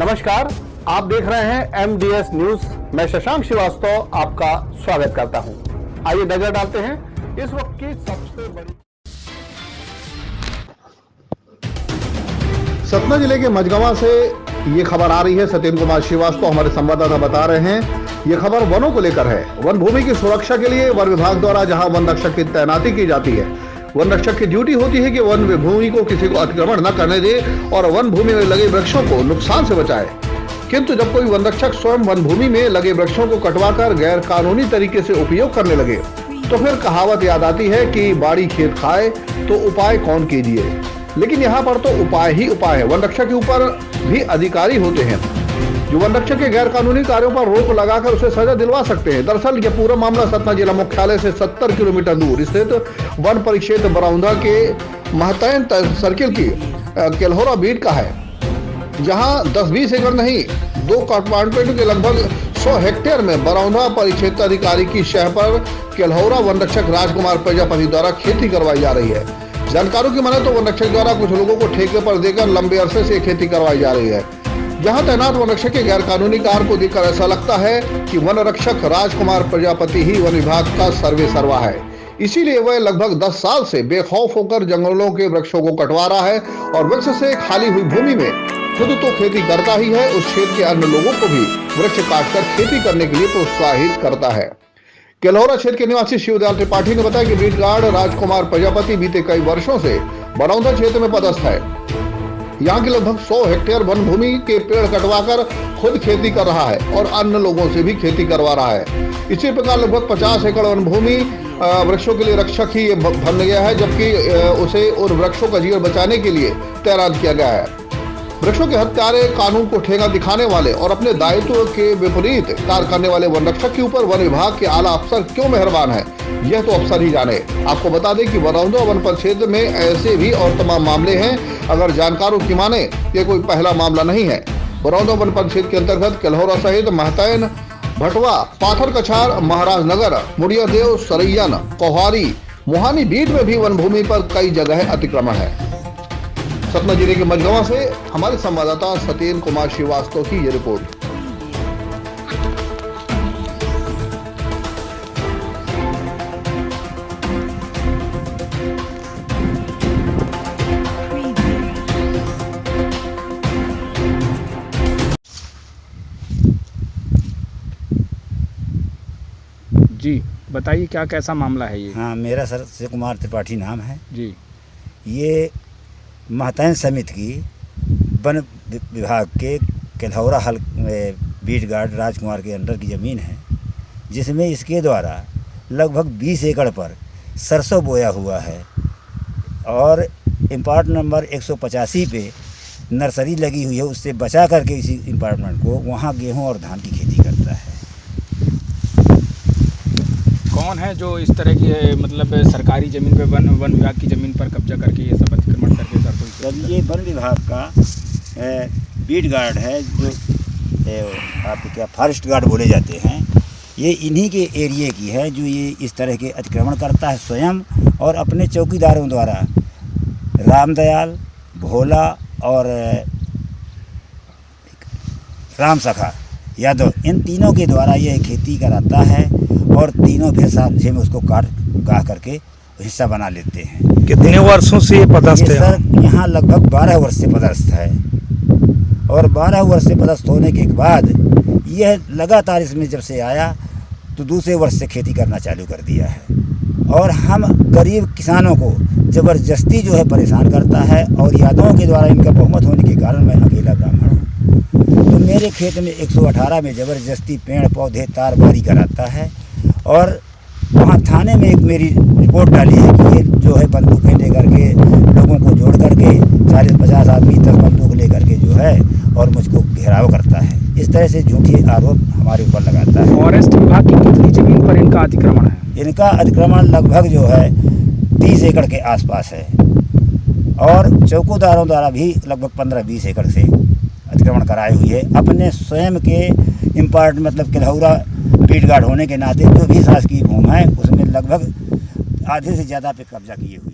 नमस्कार, आप देख रहे हैं MDS न्यूज। मैं शशांक श्रीवास्तव आपका स्वागत करता हूं। आइए नजर डालते हैं इस वक्त की सबसे बड़ी। सतना जिले के मझगवां से ये खबर आ रही है। सत्येंद्र कुमार श्रीवास्तव हमारे संवाददाता बता रहे हैं, ये खबर वनों को लेकर है। वन भूमि की सुरक्षा के लिए वन विभाग द्वारा जहां वन रक्षक की तैनाती की जाती है, वन रक्षक की ड्यूटी होती है कि वन भूमि को किसी को अतिक्रमण न करने दे और वन भूमि में लगे वृक्षों को नुकसान से बचाए। किंतु जब कोई वन रक्षक स्वयं वन भूमि में लगे वृक्षों को कटवाकर गैर कानूनी तरीके से उपयोग करने लगे, तो फिर कहावत याद आती है कि बाड़ी खेत खाए तो उपाय कौन कीजिए। लेकिन यहाँ पर तो उपाय ही उपाय है। वन रक्षक के ऊपर भी अधिकारी होते हैं जो वन रक्षक के गैर कानूनी कार्यों पर रोक लगाकर उसे सजा दिलवा सकते हैं। दरअसल यह पूरा मामला सतना जिला मुख्यालय से 70 किलोमीटर दूर स्थित वन परिक्षेत्र बरौंधा के महतैन सर्किल की केल्होरा बीट का है, जहां 10-20 एकड़ नहीं 2 अपार्टमेंट के लगभग 100 हेक्टेयर में बरौंधा परिक्षेत्र अधिकारी की शह पर केल्होरा वन रक्षक राजकुमार प्रजापति द्वारा खेती करवाई जा रही है। जानकारों की माने तो वन रक्षक द्वारा कुछ लोगों को ठेके पर देकर लंबे अरसे से खेती करवाई जा रही है। यहाँ तैनात वन रक्षक के गैर कानूनी कार्य को देखकर ऐसा लगता है कि वन रक्षक राजकुमार प्रजापति ही वन विभाग का सर्वे सर्वा है। इसीलिए वह लगभग 10 साल से बेखौफ होकर जंगलों के वृक्षों को कटवा रहा है और वृक्ष से खाली हुई भूमि में खुद तो खेती करता ही है, उस क्षेत्र के अन्य लोगों को भी वृक्ष काटकर खेती करने के लिए प्रोत्साहित करता है। केल्होरा क्षेत्र के निवासी शिवदयाल त्रिपाठी ने बताया कि बीट गार्ड राजकुमार प्रजापति बीते कई वर्षों से बरौंधा क्षेत्र में पदस्थ है। यहाँ के लगभग 100 हेक्टेयर वन भूमि के पेड़ कटवाकर खुद खेती कर रहा है और अन्य लोगों से भी खेती करवा रहा है। इसी प्रकार लगभग 50 एकड़ वन भूमि वृक्षों के लिए रक्षक ही बन गया है, जबकि उसे उन वृक्षों का जीवन बचाने के लिए तैनात किया गया है। वृक्षों के हत्यारे, कानून को ठेंगा दिखाने वाले और अपने दायित्व के विपरीत कार्य करने वाले वन रक्षक के ऊपर वन विभाग के आला अफसर क्यों मेहरबान है, यह तो अफसर ही जाने। आपको बता दें कि बरौंधा वन परिक्षेत्र में ऐसे भी और तमाम मामले हैं। अगर जानकारों की माने ये कोई पहला मामला नहीं है। बरौंधा वन परिक्षेत्र के अंतर्गत केल्होरा सहित महतैन, भटवा, पाथर कछार, महाराजनगर, मुड़ियादेव, सरैयन, कोहारी, मोहानी बीट में भी वन भूमि पर कई जगह अतिक्रमण है। सतना जिले के मझगवां से हमारे संवाददाता सत्येंद्र कुमार श्रीवास्तव की ये रिपोर्ट। जी बताइए, क्या कैसा मामला है ये? हाँ, मेरा सर कुमार त्रिपाठी नाम है जी। ये महतैन समिति की वन विभाग के केल्होरा हल बीट गार्ड राजकुमार के अंडर की ज़मीन है, जिसमें इसके द्वारा लगभग 20 एकड़ पर सरसों बोया हुआ है और इम्पार्ट नंबर 185 पे नर्सरी लगी हुई है। उससे बचा करके इसी इम्पार्टमेंट को वहाँ गेहूं और धान की खेती करता है। कौन है जो इस तरह की मतलब सरकारी ज़मीन पे वन विभाग की ज़मीन पर कब्जा करके ये सब अतिक्रमण करके सर? तो ये वन विभाग का बीट गार्ड है, जो आप क्या फॉरेस्ट गार्ड बोले जाते हैं। ये इन्हीं के एरिए की है जो ये इस तरह के अतिक्रमण करता है स्वयं और अपने चौकीदारों द्वारा, रामदयाल, भोला और राम सखा यादव, इन तीनों के द्वारा ये खेती कराता है और तीनों फिर साथ में उसको काट गा करके हिस्सा बना लेते हैं। कितने वर्षों से ये पदस्थ है? सर यहाँ लगभग 12 वर्ष से पदस्थ है और 12 वर्ष से पदस्थ होने के बाद यह लगातार इसमें जब से आया तो दूसरे वर्ष से खेती करना चालू कर दिया है और हम गरीब किसानों को ज़बरदस्ती जो है परेशान करता है। और यादवों के द्वारा इनका बहुमत होने के कारण मैं अकेला ब्राह्मण हूँ, तो मेरे खेत में 118 में ज़बरदस्ती पेड़ पौधे तारबारी कराता है और वहाँ थाने में एक मेरी रिपोर्ट डाली है कि ये जो है बंदूकें लेकर के लोगों को जोड़ करके 40-50 आदमी 10 बंदूक लेकर के जो है और मुझको घेराव करता है। इस तरह से झूठी आरोप हमारे ऊपर लगाता है। फॉरेस्ट विभाग की कितनी ज़मीन पर इनका अतिक्रमण है? इनका अतिक्रमण लगभग जो है 30 एकड़ के आसपास है और चौकीदारों द्वारा भी लगभग 15-20 एकड़ से अतिक्रमण कराई हुई है। अपने स्वयं के इम्पार्ट मतलब केल्होरा बीट गार्ड होने के नाते जो भी शासकीय भूमि है उसमें लगभग आधे से ज़्यादा पे कब्जा किए हुए।